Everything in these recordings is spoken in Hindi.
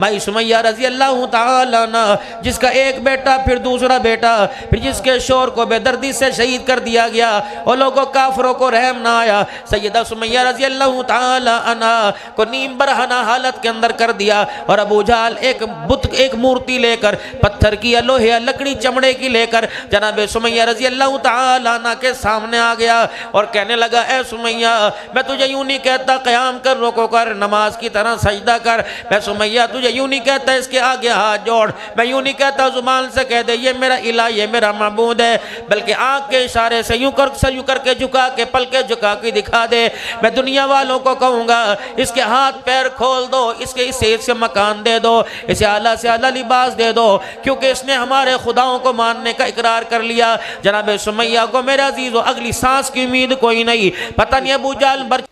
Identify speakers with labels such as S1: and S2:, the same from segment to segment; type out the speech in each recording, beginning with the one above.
S1: भाई सुमैया रजी अल्लाह ताला अन्हा, जिसका एक बेटा फिर दूसरा बेटा, फिर जिसके शोर को बेदर्दी से शहीद कर दिया गया और लोगों काफरों को रहम ना आया, सैयदा सुमैया रजी अल्लाह ताला अन्हा को नीम बरहना हालत के अंदर कर दिया। और अबू जहल एक बुत, एक मूर्ति लेकर, पत्थर की या लोहे या लकड़ी चमड़े की लेकर जनाब सुमैया रजी अल्लाह ताला अन्हा के सामने आ गया और कहने लगा, ए सुमैया, मैं तुझे यूं नहीं कहता क़याम कर, रुको कर, नमाज की तरह सजदा कर। मैं सुमैया तुझे यूं नहीं कहता इसके आगे हाथ जोड़, मैं यूं नहीं कहता जुबान से कह दे ये मेरा इलाह, ये मेरा माबूद है, बल्कि आंख के इशारे से यूं करके झुका के, पलके झुका के दिखा दे। मैं दुनिया वालों को कहूँगा इसके हाथ पैर खोल दो, इसके इसे मकान दे दो, इसे आला से आला लिबास दे दो, क्योंकि इसने हमारे खुदाओं को मानने का इकरार कर लिया। जनाब सुमैया को मेरा अजीज़ो अगली सांस की उम्मीद कोई नहीं, पता नहीं अबू जहल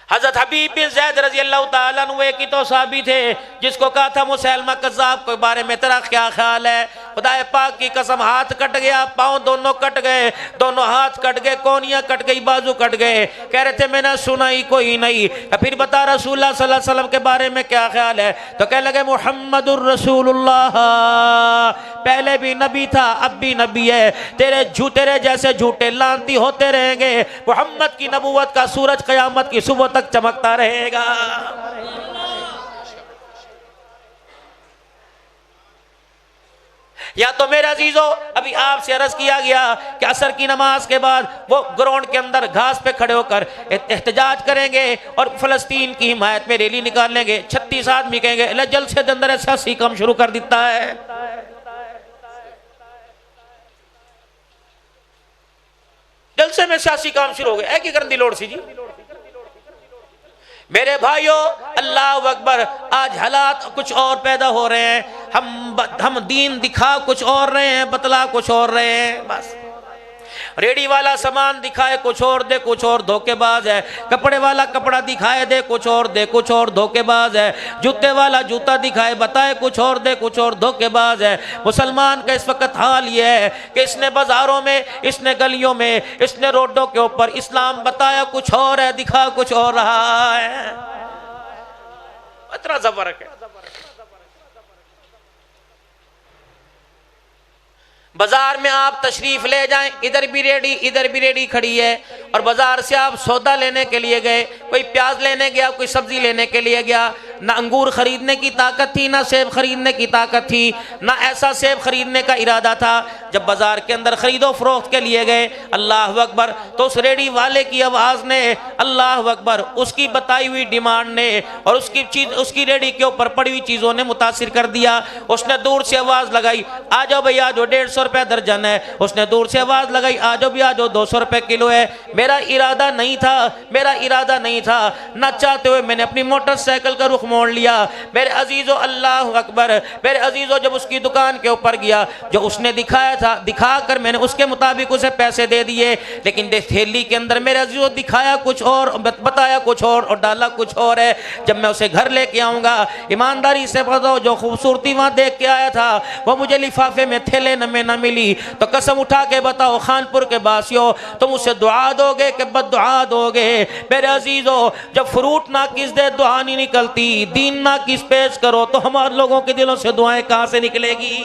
S1: हज़रत हबीब बिन ज़ैद रज़ी अल्लाह ताला अन्हु एक ही तो साहबी थे जिसको कहा था मुसैलमा कज़्ज़ाब के बारे में तेरा क्या ख्याल है? खुदाए पाक की कसम, हाथ कट गया, पाँव दोनों कट गए, दोनों हाथ कट गए, कोनियाँ कट गई, बाजू कट गए। कह रहे थे मैंने सुना ही कोई नहीं। फिर बता रसूलुल्लाह सल्लल्लाहु अलैहि वसल्लम के बारे में क्या ख्याल है? तो कह लगे मुहम्मदुर रसूलुल्लाह, पहले भी नबी था अब भी नबी है, तेरे जैसे झूठे लानती होते रहेंगे, मोहम्मद की नबूवत का सूरज क़यामत की सुबह तक चमकता रहेगा। या तो मेरे अजीजों, अभी आपसे अर्ज किया गया कि असर की नमाज के बाद वो ग्राउंड के अंदर घास पे खड़े होकर एहतजाज करेंगे और फलस्तीन की हिमायत में रैली निकालेंगे। 36 आदमी कहेंगे जलसे के अंदर ऐसा सी काम शुरू कर देता है। जलसे में सियासी काम शुरू हो गया, एक ही करन दी लोड़ सी जी। मेरे भाइयों, अल्लाह अकबर, आज हालात कुछ और पैदा हो रहे हैं। हम दीन दिखा कुछ और रहे हैं, बतला कुछ और रहे हैं। बस रेडी वाला सामान दिखाए कुछ और दे कुछ और धोखेबाज है, कपड़े वाला कपड़ा दिखाए दे कुछ और दे कुछ और धोखेबाज है, जूते वाला जूता दिखाए बताए कुछ और दे कुछ और धोखेबाज है। मुसलमान का इस वक्त हाल ये है कि इसने बाजारों में, इसने गलियों में, इसने रोडों के ऊपर इस्लाम बताया कुछ और है, दिखा कुछ और रहा है। इतना ज़बरदस्त है। बाजार में आप तशरीफ ले जाएं, इधर भी रेडी खड़ी है, और बाजार से आप सौदा लेने के लिए गए, कोई प्याज लेने गया, कोई सब्जी लेने के लिए गया, ना अंगूर खरीदने की ताकत थी, ना सेब खरीदने की ताकत थी, ना ऐसा सेब खरीदने का इरादा था। जब बाजार के अंदर खरीदो फरोख्त के लिए गए, अल्लाह अकबर, तो उस रेडी वाले की आवाज़ ने, अल्लाह अकबर, उसकी बताई हुई डिमांड ने और उसकी रेडी के ऊपर पड़ी हुई चीज़ों ने मुतासिर कर दिया। उसने दूर से आवाज़ लगाई, आ जाओ भैया, आ जाओ, 150 रुपया दर्जन है। उसने दूर से आवाज़ लगाई, आ जाओ भी आ जाओ, 200 रुपये किलो है। मेरा इरादा नहीं था, ना चाहते हुए मैंने अपनी मोटरसाइकिल का रुख मोड़ लिया। मेरे अजीज़ों, अल्लाह अकबर, मेरे अजीज़ों, जब उसकी दुकान के ऊपर गया, जो उसने दिखाया था, दिखाकर मैंने उसके मुताबिक उसे पैसे दे दिए, लेकिन थैली के अंदर मेरे अजीज़ों दिखाया कुछ और, बताया कुछ और डाला कुछ और है। जब मैं उसे घर लेके आऊँगा, ईमानदारी से बताओ, जो खूबसूरती वहाँ देख के आया था वो मुझे लिफाफे में, थैले में न मिली, तो कसम उठा के बताओ खानपुर के बासियों, तुम उससे दुआ दोगे कि बद्दुआ दोगे? मेरे अजीजों, जब फ्रूट ना किस दे दुआ नहीं निकलती, दीन ना किस पेश करो तो हमारे लोगों के दिलों से दुआएं कहां से निकलेगी?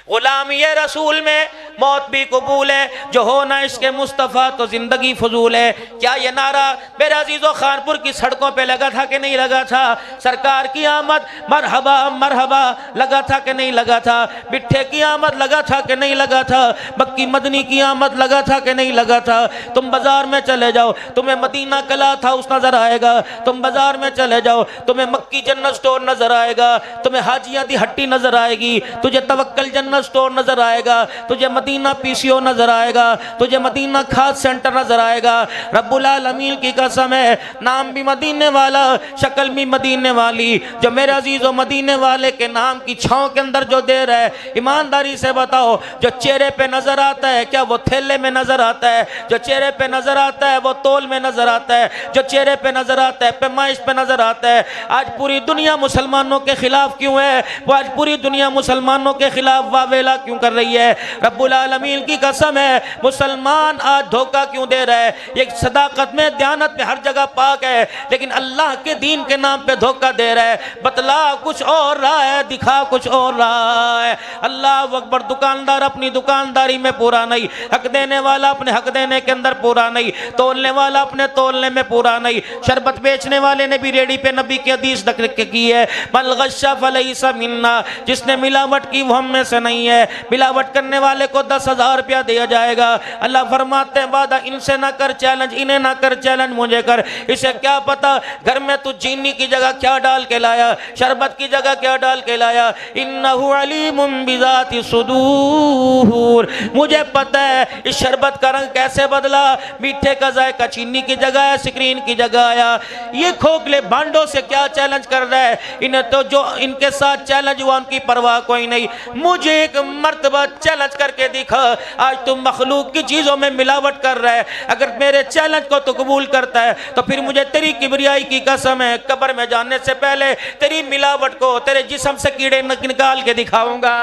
S1: गुलामी रसूल में मौत भी कबूल है, जो हो ना इसके मुस्तफ़ा तो जिंदगी फजूल है। क्या ये नारा मेरे अजीज़ों खानपुर की सड़कों पे लगा था कि नहीं लगा था? सरकार की आमद मरहबा मरहबा लगा था कि नहीं लगा था? बिट्ठे की आमद लगा था कि नहीं लगा था? मक्की मदनी की आमद लगा था कि नहीं लगा था? तुम बाजार में चले जाओ, तुम्हें मदीना कला हाउस नजर आएगा। तुम बाजार में चले जाओ, तुम्हें मक्की जन्नत स्टोर नजर आएगा, तुम्हें हाजिया दी हट्टी नजर आएगी, तुझे तवक्कल जन्नत स्टोर नजर आएगा, तुझे मदीना पीसीओ नजर आएगा, तुझे मदीना खाद सेंटर नजर आएगा। रब्बुल आलमीन की कसम है, नाम भी मदीने वाला, शक्ल भी मदीने वाली, जो मेरे अजीजों मदीने वाले के नाम की छांव के अंदर जो दे रहा है, ईमानदारी से बताओ, जो चेहरे पे नजर आता है क्या वो थैले में नजर आता है? जो चेहरे पे नजर आता है वो तोल में नजर आता है? जो चेहरे पे नजर आता है पैमाइश पे नजर आता है? आज पूरी दुनिया मुसलमानों के खिलाफ क्यों है? वो आज पूरी दुनिया मुसलमानों के खिलाफ वावेला क्यों कर रही है? रब्बुल आलमीन की कसम है, मुसलमान आज धोखा क्यों दे रहा है? ये सदाकत में, दयानत में हर जगह पाक है, लेकिन अल्लाह के दीन के नाम पे धोखा दे रहा है। बतला कुछ और रहा है, दिखा कुछ और रहा है। अल्लाह अकबर। दुकानदार अपनी दुकानदारी में पूरा नहीं, हक देने वाला अपने हक देने के अंदर पूरा नहीं, तोलने वाला अपने तोलने में पूरा नहीं। शरबत बेचने वाले ने भी रेडी पे नबी की हदीस की है, मल गश्शा फलैसा मिन्ना, जिसने मिलावट की वो हम में से नहीं है। मिलावट करने वाले को 10,000 रुपया दिया जाएगा। अल्लाह फरमाते हैं वादा इनसे ना कर चैलेंज, इन्हें ना कर चैलेंज, मुझे कर। इसे क्या पता घर में तू चीनी की जगह क्या डाल के लाया, शरबत की जगह क्या डाल के लाया। इन्नहु अलीमुम बिज़ाति सुदूर, मुझे पता है इस शरबत का रंग कैसे बदला, मीठे का जायका चीनी की जगह है, स्क्रीन की जगह आया। ये खोखले भांडों से क्या चैलेंज कर रहा है? इन्हें तो जो इनके साथ चैलेंज हुआ उनकी परवाह कोई नहीं। मुझे एक मर्तबा चैलेंज करके दिखा, आज तुम मखलूक की चीजों में मिलावट कर रहा है। अगर मेरे चैलेंज को तो कबूल करता है तो फिर मुझे तेरी किबरियाई की कसम है, कब्र में जाने से पहले तेरी मिलावट को तेरे जिस्म से कीड़े निकाल के दिखाऊंगा।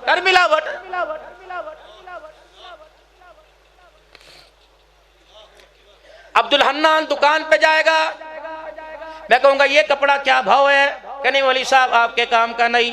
S1: कर मिलावट। अब्दुल हन्नान दुकान पे जाएगा, मैं कहूंगा ये कपड़ा क्या भाव है? कहने वाली साहब आपके काम का नहीं।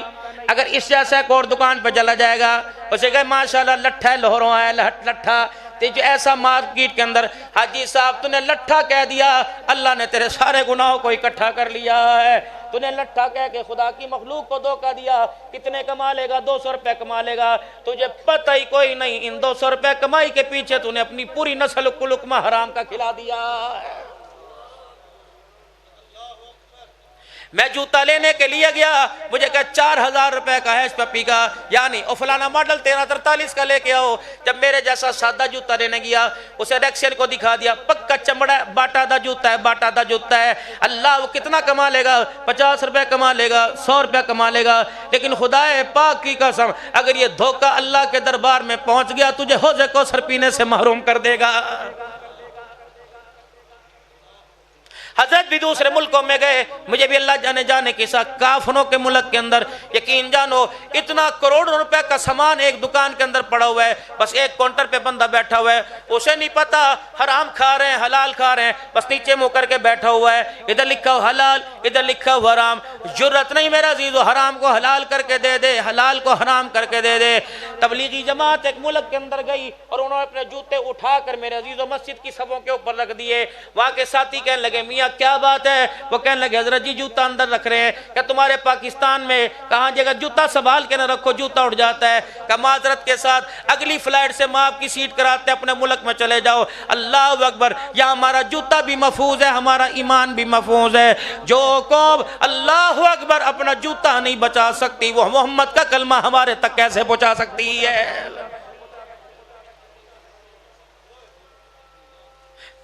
S1: अगर इस जैसा एक और दुकान पे चला जाएगा, उसे कहे माशाल्लाह लट्ठा लोहरों है, लट्ठा। तो ऐसा मार्केट के अंदर, हाजी साहब तूने लट्ठा कह दिया, अल्लाह ने तेरे सारे गुनाहों को इकट्ठा कर लिया है। तूने लट्ठा कह के खुदा की मखलूक को धोखा दिया। कितने कमा लेगा? 200 रुपए कमा लेगा। तुझे पता ही कोई नहीं, इन 200 रुपए कमाई के पीछे तूने अपनी पूरी नस्ल को लुकमा हराम का खिला दिया है। मैं जूता लेने के लिए गया, मुझे कहा 4,000 रुपए का है इस पप्पी का, यानी और फलाना मॉडल 1343 का लेके आओ। जब मेरे जैसा सादा जूता लेने गया, उसे रेक्सन को दिखा दिया, पक्का चमड़ा बाटा दा जूता है, बाटा दा जूता है। अल्लाह वो कितना कमा लेगा? 50 रुपए कमा लेगा, 100 रुपया कमा लेगा। लेकिन खुदाए पाक की कसम, अगर ये धोखा अल्लाह के दरबार में पहुंच गया, तुझे हौज़े कौसर पीने से महरूम कर देगा। हजरत भी दूसरे मुल्कों में गए, मुझे भी अल्लाह जाने के साथ काफरों के मुल्क के अंदर, यकीन जानो इतना करोड़ों रुपए का सामान एक दुकान के अंदर पड़ा हुआ है, बस एक काउंटर पे बंदा बैठा हुआ है, उसे नहीं पता हराम खा रहे हैं हलाल खा रहे हैं, बस नीचे मुंह करके बैठा हुआ है। इधर लिखा हुआ हलाल, इधर लिखा हुआ हराम। जुर्रत नहीं मेरा अजीज़ो, हराम को हलाल करके दे दे, हलाल को हराम करके दे दे। तबलीगी जमात एक मुल्क के अंदर गई और उन्होंने अपने जूते उठाकर मेरे अजीज़ो मस्जिद की सबों के ऊपर रख दिए। वहाँ के साथी कहने लगे मियाँ क्या बात है? वो कहने लगे हजरत जी जूता अंदर रख रहे हैं। क्या तुम्हारे पाकिस्तान में कहाँ जगह जूता संभाल के ना रखो, जूता उठ जाता है। क्या माजरत के साथ अगली फ्लाइट से माँ आपकी सीट कराते अपने मुल्क में चले जाओ। अल्लाह अकबर, यहाँ हमारा जूता भी महफूज है, हमारा ईमान भी महफूज है। जो कौम अल्लाह अकबर अपना जूता नहीं बचा सकती, वो मोहम्मद का कलमा हमारे तक कैसे पहुंचा सकती है?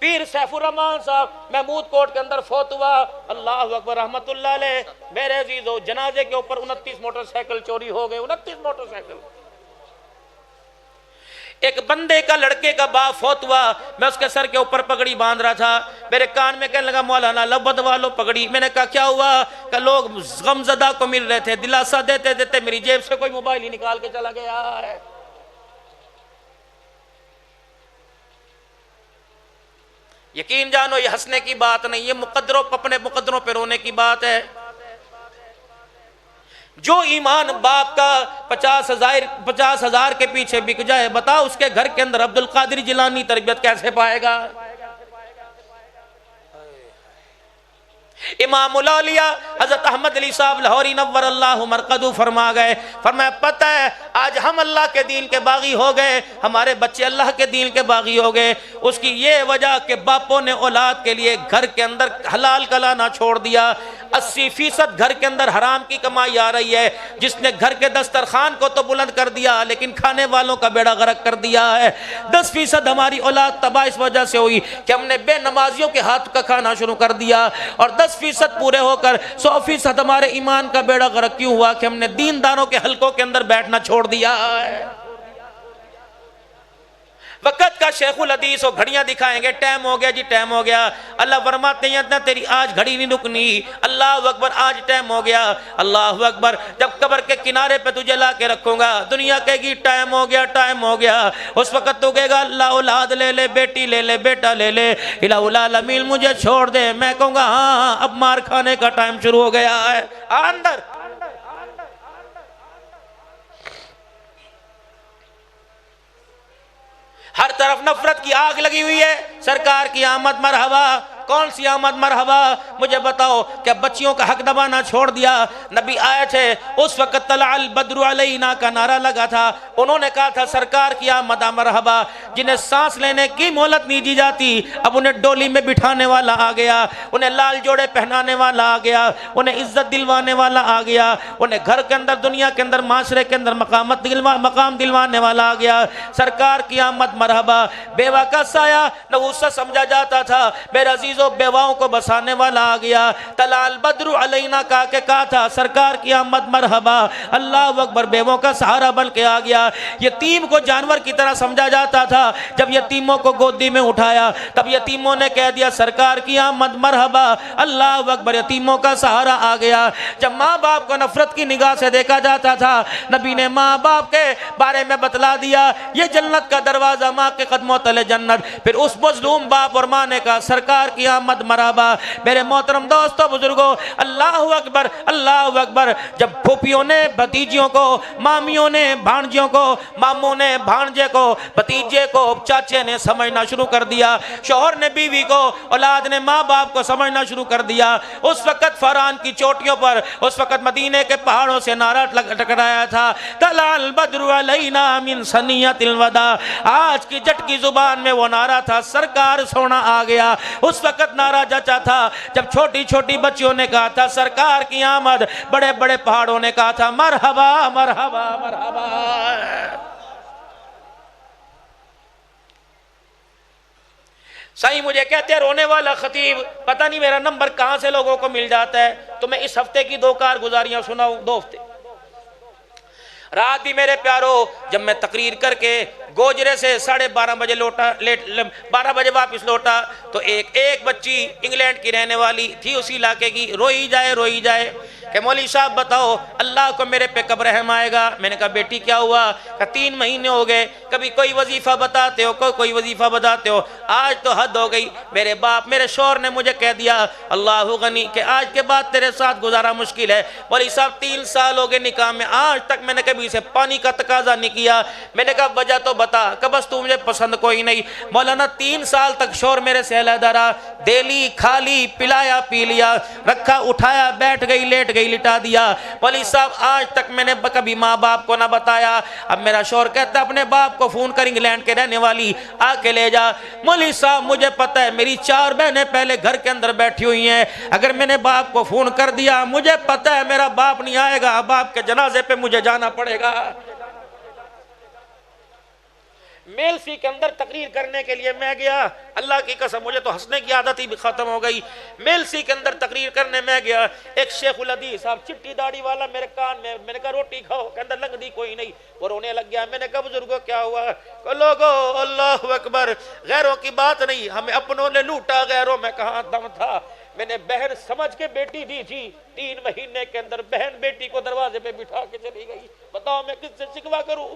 S1: पीर सैफुर रहमान साहब महमूद कोट के अंदर फौत हुआ, अल्लाह अकबर रहमतुल्लाह अलैह। मेरे अजीजों जनाजे के ऊपर 29 मोटरसाइकिल चोरी हो गए, 29 मोटरसाइकिल। एक बंदे का लड़के का बाप फौत हुआ, मैं उसके सर के ऊपर पगड़ी बांध रहा था, मेरे कान में कहने लगा मौलाना लो बदवा लो पगड़ी। मैंने कहा क्या हुआ? कि लोग गमजदा को मिल रहे थे, दिलासा देते देते मेरी जेब से कोई मोबाइल ही निकाल के चला गया है। यकीन जानो ये हंसने की बात नहीं, ये मुकद्दरों अपने मुकद्दरों पे रोने की बात है। जो ईमान बाप का 50,000 के पीछे बिक जाए, बताओ उसके घर के अंदर अब्दुल कादिर जिलानी तरबियत कैसे पाएगा? इमामुल औलिया हजरत अहमद अली साहब लाहौरी नव्वर अल्लाहु मरकदू फरमा गए, फरमाया पता है आज हम अल्लाह के दीन के बागी हो गए, हमारे बच्चे अल्लाह के दीन के बागी हो गए। उसकी ये वजह कि बापों ने औलाद के लिए घर के अंदर हलाल कलाना छोड़ दिया। 80% घर के अंदर हराम की कमाई आ रही है, जिसने घर के दस्तरखान को तो बुलंद कर दिया लेकिन खाने वालों का बेड़ा गर्क कर दिया है। 10% हमारी औलाद तबाह इस वजह से हुई कि हमने बेनमाजियों के हाथ का खाना शुरू कर दिया, और 10% पूरे होकर 100% हमारे ईमान का बेड़ा गर्क क्यों हुआ कि हमने दीनदारों के हलकों के अंदर बैठना छोड़ दिया है। वक़्त का शेखुल हदीस हो, घड़ियां दिखाएंगे, टाइम हो गया जी, टाइम हो गया। अल्लाह फरमाते हैं ना तेरी आज घड़ी नहीं रुकनी, अल्लाह अकबर, आज टाइम हो गया, अल्लाह अकबर। जब कब्र के किनारे पे तुझे ला के रखूंगा, दुनिया कहेगी टाइम हो गया, टाइम हो गया। उस वक़्त तू कहेगा अल्लाह औलाद ले ले, बेटी ले ले, बेटा ले ले, इलाहुल आलमीन मुझे छोड़ दे। मैं कहूँगा हाँ अब मार खाने का टाइम शुरू हो गया है। अंदर हर तरफ नफरत की आग लगी हुई है। सरकार की आमद मरहबा, कौन सी आमद मरहबा, मुझे बताओ। क्या बच्चियों का हक दबाना छोड़ दिया? नबी आए थे उस वक्त तलाल बद्रु अलैना का नारा लगा था, उन्होंने कहा था सरकार की आमद मरहबा। जिन्हें सांस लेने की मोहलत नहीं दी जाती, अब उन्हें डोली में बिठाने वाला आ गया, उन्हें लाल जोड़े पहनाने वाला आ गया, उन्हें इज्जत दिलवाने वाला आ गया, उन्हें घर के अंदर, दुनिया के अंदर, माशरे के अंदर मकाम दिलवाने वाला आ गया। सरकार की आमद मरहबा। बेवा का साया नहुसा समझा जाता था, मेरे अजीजों बेवाओं को बसाने वाला आ गया। तलाल बद्रु अलैना कहा था सरकार की आमद मरहबा, अल्लाह अकबर, बेवों का सहारा बन के आ गया। यतीम को जानवर की तरह समझा जाता था, जब यतीमों को गोदी में उठाया तब यतीमों ने कह दिया सरकार की आमद मरहबा, अल्लाह अकबर, यतीमों का सहारा आ गया। जब माँ बाप को नफरत की निगाह से देखा जाता था, नबी ने माँ बाप के बारे में बतला दिया, ये जन्नत का दरवाजा, माँ के कदमों तले जन्नत। फिर उस मजलूम बाप और माँ ने कहा सरकार की आमद मरहबा। मेरे मोहतरम दोस्तों, बुजुर्गों, अल्लाह अकबर, अल्लाह अकबर। जब फूफियों ने भतीजियों को, मामियों ने भांजियों को, मामों ने भांजे को, भतीजे को, चाचे ने समझना शुरू कर दिया, शौहर ने बीवी को, औलाद ने माँ बाप को समझना शुरू कर दिया, उस वक्त फरहान की चोटियों पर, उस वक्त मदीने के पहाड़ों से नारा टकराया था, तलाल बद्रु अलैना मिन सनियतिल वदा। आज की जटकी जुबान में वो नारा था सरकार सोना आ गया। उस वक्त नारा जचा था जब छोटी छोटी बच्चियों ने कहा था सरकार की आमद, बड़े बड़े पहाड़ों ने कहा था मरहबा मरहबा मरहबा। सही मुझे कहते हैं रोने वाला खतीब, पता नहीं मेरा नंबर कहां से लोगों को मिल जाता है। तो मैं इस हफ्ते की 2 कारगुजारियां सुनाऊं, 2 हफ्ते। रात भी मेरे प्यारो, जब मैं तकरीर करके गोजरे से 12:30 बजे लौटा, 12 बजे वापस लौटा, तो एक बच्ची इंग्लैंड की रहने वाली थी, उसी इलाके की, रोई जाए कि मौलवी साहब बताओ अल्लाह को मेरे पे कब रहम आएगा। मैंने कहा बेटी क्या हुआ? 3 महीने हो गए, कभी कोई वजीफा बताते हो, कोई वजीफा बताते हो, आज तो हद हो गई। मेरे बाप, मेरे शौहर ने मुझे कह दिया अल्लाह गनी कि आज के बाद तेरे साथ गुजारा मुश्किल है। मौलवी साहब 3 साल हो गए निकाह में, आज तक मैंने कभी से पानी का तकाजा नहीं किया। मैंने कहा वजह तो बता। कि बस तू मुझे पसंद कोई नहीं। मौलाना 3 साल तक शौहर मेरे से अलहदा रहा, देली खाली, पिलाया पी लिया, रखा उठाया, बैठ गई लेट गई, लिटा दिया। मौलवी साहब आज तक मैंने कभी माँ बाप को ना बताया। अब मेरा शौहर कहता अपने बाप को फोन कर, इंग्लैंड के रहने वाली, आके ले जा। मौलवी साहब मुझे पता है मेरी 4 बहनें पहले घर के अंदर बैठी हुई हैं, अगर मैंने बाप को फोन कर दिया, मुझे पता है मेरा बाप नहीं आएगा, बाप के जनाजे पे मुझे जाना पड़ेगा। मेलसी के अंदर तकरीर करने के लिए मैं गया, अल्लाह की कसम मुझे तो हंसने की आदत ही खत्म हो गई। मेलसी के अंदर तकरीर करने मैं गया, एक शेखुल हदीस साहब चिट्टी दाढ़ी वाला मेरे कान में, मैंने कहा रोटी खाओ, के अंदर लंग दी कोई नहीं, वो रोने लग गया। मैंने कहा बुजुर्गो क्या हुआ? लोगो अल्लाह अकबर, गैरों की बात नहीं, हमें अपनों ने लूटा, गैरों में कहाँ दम था। मैंने बहन समझ के बेटी दी थी, 3 महीने के अंदर बहन बेटी को दरवाजे पे बिठा के चली गई। बताओ मैं किससे शिकवा करूं?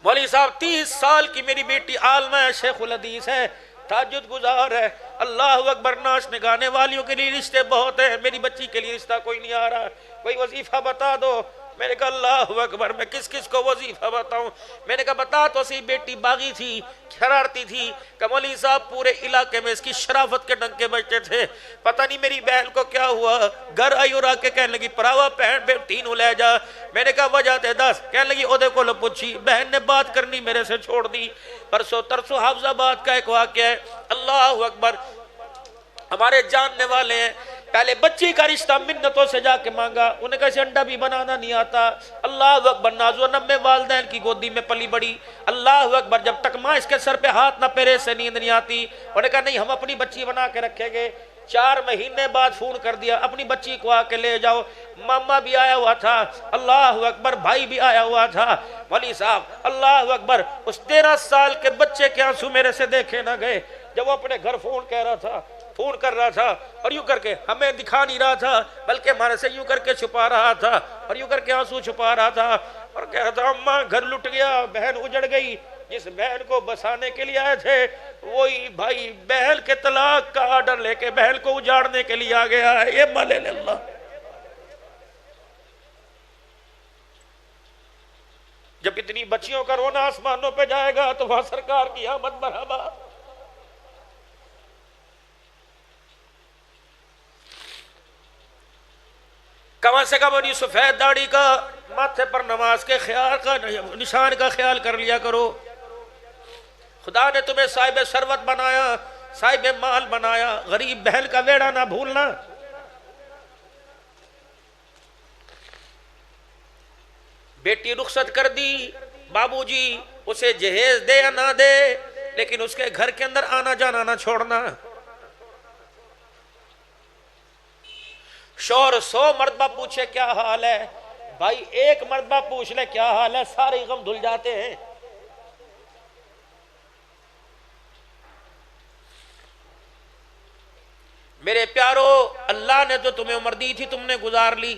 S1: मौलवी साहब 30 साल की मेरी बेटी आलमा है, शेखुल हदीस है, ताजुद गुजार है, अल्लाह अकबर, नाचने गाने वालियों के लिए रिश्ते बहुत है, मेरी बच्ची के लिए रिश्ता कोई नहीं आ रहा, कोई वजीफा बता दो। मैंने कहा अल्लाह अकबर, मैं किस किस को वजीफा बताऊं? मैंने कहा बता तो सही, बेटी बागी थी, शरारती थी। मौलवी साहब पूरे इलाके में इसकी शराफत के डंके बजते थे। पता नहीं मेरी बहन को क्या हुआ, घर आई और आके कहने लगी परावा बहन बेटी नु ले जा। मैंने कहा वजह ते दस। कहने लगी ओदे को पूछी, बहन ने बात करनी मेरे से छोड़ दी। परसों तरसों हाफजाबाद का एक वाक़या है, अल्लाह अकबर, हमारे जानने वाले हैं, पहले बच्ची का रिश्ता मिन्नतों से जाके मांगा, उन्हें कैसे अंडा भी बनाना नहीं आता। अल्लाह अकबर, नाज़ो नम्मे वालिदैन की गोदी में पली बड़ी। अल्लाह अकबर, जब तक माँ इसके सर पे हाथ ना फेरे से नींद नहीं आती। उन्हें कहा नहीं हम अपनी बच्ची बना के रखेंगे। 4 महीने बाद फोन कर दिया, अपनी बच्ची को आके ले जाओ। मामा भी आया हुआ था, अल्लाह अकबर, भाई भी आया हुआ था। मौलवी साहब अल्लाह अकबर, उस 13 साल के बच्चे के आंसू मेरे से देखे ना गए जब वो अपने घर फोन कर रहा था और यूं करके हमें दिखा नहीं रहा था, बल्कि हमारे से यूं करके छुपा रहा था और यूं करके आंसू छुपा रहा था और कह रहा था अम्मा घर लुट गया, बहन उजड़ गई। जिस बहन को बसाने के लिए आए थे वही भाई बहन के तलाक का आर्डर लेके बहन को उजाड़ने के लिए आ गया है। ये माले अल्लाह। जब इतनी बच्चियों का रोना आसमानों पे जाएगा तो वहां सरकार की आमद मरहबा। कम से कम सफेद दाढ़ी का, माथे पर नमाज के ख्याल का निशान का ख्याल कर लिया करो। खुदा ने तुम्हें साहिब सरवत बनाया, साहिब माल बनाया, गरीब बहन का वेड़ा ना भूलना। बेटी रुखसत कर दी, बाबूजी उसे जहेज दे या ना दे, लेकिन उसके घर के अंदर आना जाना ना छोड़ना। शौहर 100 मर्तबा पूछे क्या हाल है, भाई एक मर्तबा पूछ ले क्या हाल है, सारे गम धुल जाते हैं। मेरे प्यारो, अल्लाह ने जो तुम्हें उम्र दी थी तुमने गुजार ली,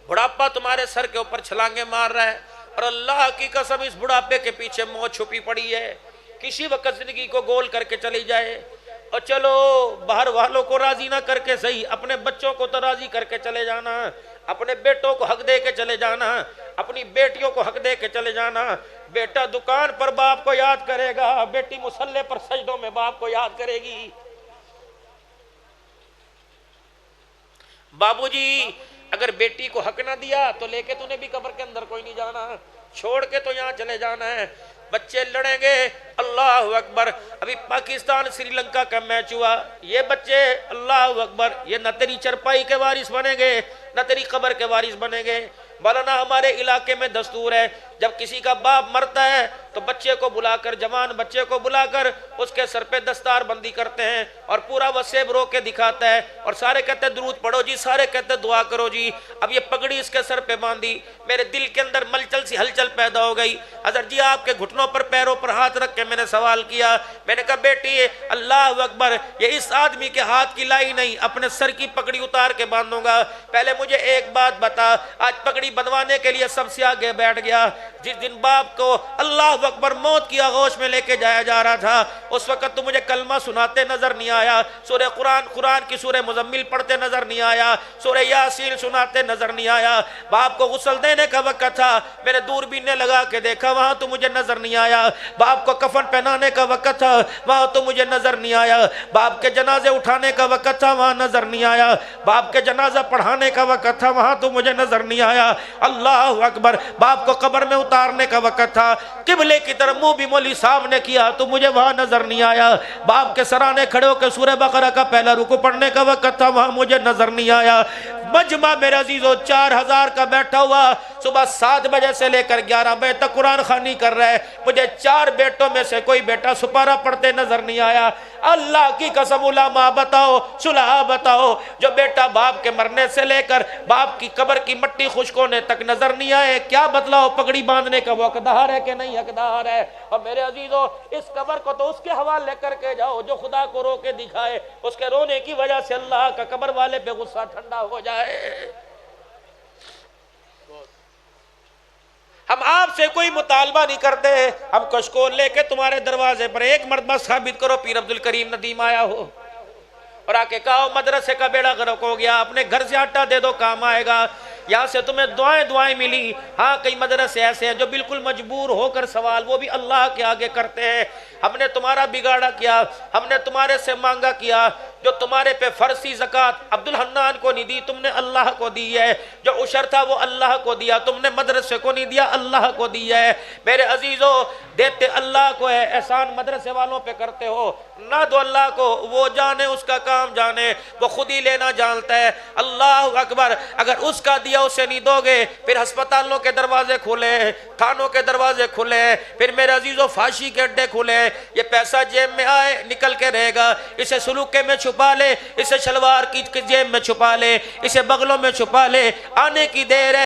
S1: बुढ़ापा तुम्हारे सर के ऊपर छलांगे मार रहा है और अल्लाह की कसम इस बुढ़ापे के पीछे मौत छुपी पड़ी है। किसी वक्त जिंदगी को गोल करके चली जाए और चलो बाहर वालों को राजी ना करके सही, अपने बच्चों को तो राजी करके चले जाना, अपने बेटों को हक दे के चले जाना, अपनी बेटियों को हक दे के चले जाना। बेटा दुकान पर बाप को याद करेगा, बेटी मुसल्ले पर सजदों में बाप को याद करेगी। बाबूजी अगर बेटी को हक ना दिया तो लेके तूने भी कब्र के अंदर कोई नहीं जाना, छोड़ के तो यहाँ चले जाना है। बच्चे लड़ेंगे, अल्लाह अकबर। अभी पाकिस्तान श्रीलंका का मैच हुआ, ये बच्चे अल्लाह अकबर, ये न तेरी चरपाई के वारिस बनेंगे न तेरी कब्र के वारिस बनेंगे। मौलाना हमारे इलाके में दस्तूर है, जब किसी का बाप मरता है तो बच्चे को बुलाकर, जवान बच्चे को बुलाकर उसके सर पे दस्तार बंदी करते हैं और पूरा वसेब रो के दिखाता है और सारे कहते हैं दुरूद पढ़ो जी, सारे कहते हैं दुआ करो जी। अब ये पगड़ी इसके सर पे बांधी, मेरे दिल के अंदर मलचल सी हलचल पैदा हो गई। हज़रत जी आपके घुटनों पर पैरों पर हाथ रख के मैंने सवाल किया, मैंने कहा बेटी अल्लाह अकबर, ये इस आदमी के हाथ की लाई नहीं, अपने सर की पगड़ी उतार के बांधूंगा। पहले मुझे एक बात बता, आज पगड़ी बंधवाने के लिए सबसे आगे बैठ गया। जिस दिन बाप को अल्लाह अकबर मौत की आगोश में लेके जाया जा रहा था, उस वक्त तो मुझे कलमा सुनाते नजर नहीं आया, सूरह कुरान की सूरह मुजम्मिल पढ़ते नजर नहीं आया, सूरह यासीन सुनाते नजर नहीं आया। बाप को गुस्ल देने का वक्त था, मैंने दूरबीन ने लगा के देखा, वहां तो मुझे नजर नहीं आया। बाप को कफन पहनाने का वक्त था, वहां तो मुझे नजर नहीं आया। बाप के जनाजे उठाने का वक्त था, वहां नजर नहीं आया। बाप के जनाजा पढ़ाने का वक्त था, वहां तो मुझे नजर नहीं आया। अल्लाह अकबर, बाप को कब्र में उतारने का वक्त था, किबले की तरफ मुंह भी मौलवी साहब ने किया तो मुझे वहां नजर नहीं आया। बाप के सराने खड़े होकर सूरह बकरा का पहला रुकू पढ़ने का वक्त था, वहां मुझे नजर नहीं आया। मजमा मेरा अजीजों 4000 का बैठा हुआ, सुबह 7 बजे से लेकर 11 बजे तक कुरान खानी कर रहा है। मुझे 4 बेटों में से कोई बेटा सुपारा पढ़ते नजर नहीं आया। अल्लाह की कसम, उलमा बताओ, सुलहा बताओ, जो बेटा बाप के मरने से लेकर बाप की कब्र की मट्टी खुश्क होने तक नजर नहीं आए, क्या बदलाव पगड़ी बांधने का वो हकदार है कि नहीं हकदार है? और मेरे अजीजों, इस कब्र को तो उसके हवाले करके जाओ जो खुदा को रो के दिखाए, उसके रोने की वजह से अल्लाह का कब्र वाले पे गुस्सा ठंडा हो जाए। हम आपसे कोई मुतालबा नहीं करते, हम कशकोल लेके तुम्हारे दरवाजे पर एक मर्तबा साबित करो पीर अब्दुल करीम नदीम आया हो और आके कहो मदरसे का बेड़ा गर्क हो गया, अपने घर से आटा दे दो काम आएगा। यहाँ से तुम्हें दुआएं मिली। हाँ, कई मदरसे ऐसे हैं जो बिल्कुल मजबूर होकर सवाल वो भी अल्लाह के आगे करते हैं। हमने तुम्हारा बिगाड़ा किया, हमने तुम्हारे से मांगा किया, जो तुम्हारे पे फर्सी ज़कात अब्दुल हन्नान को नहीं दी, तुमने अल्लाह को दी है। जो उशर था वो अल्लाह को दिया, तुमने मदरसे को नहीं दिया, अल्लाह को दिया है। मेरे अजीज़ों, देते अल्लाह को है, एहसान मदरसे वालों पे करते हो ना, दो अल्लाह को, वो जाने, उसका काम जाने, वो खुद ही लेना जानता है। अल्लाह अकबर, अगर उसका दिया दिया उसे नहीं दोगे, फिर अस्पतालों के दरवाजे खुले, थानों के दरवाजे खुले, फिर मेरे अजीजों फांसी के अड्डे खुले। ये पैसा जेब में आए निकल के रहेगा, इसे सलूके में छुपा ले, इसे शलवार की जेब में छुपा ले, इसे बगलों में छुपा ले, आने की देर है।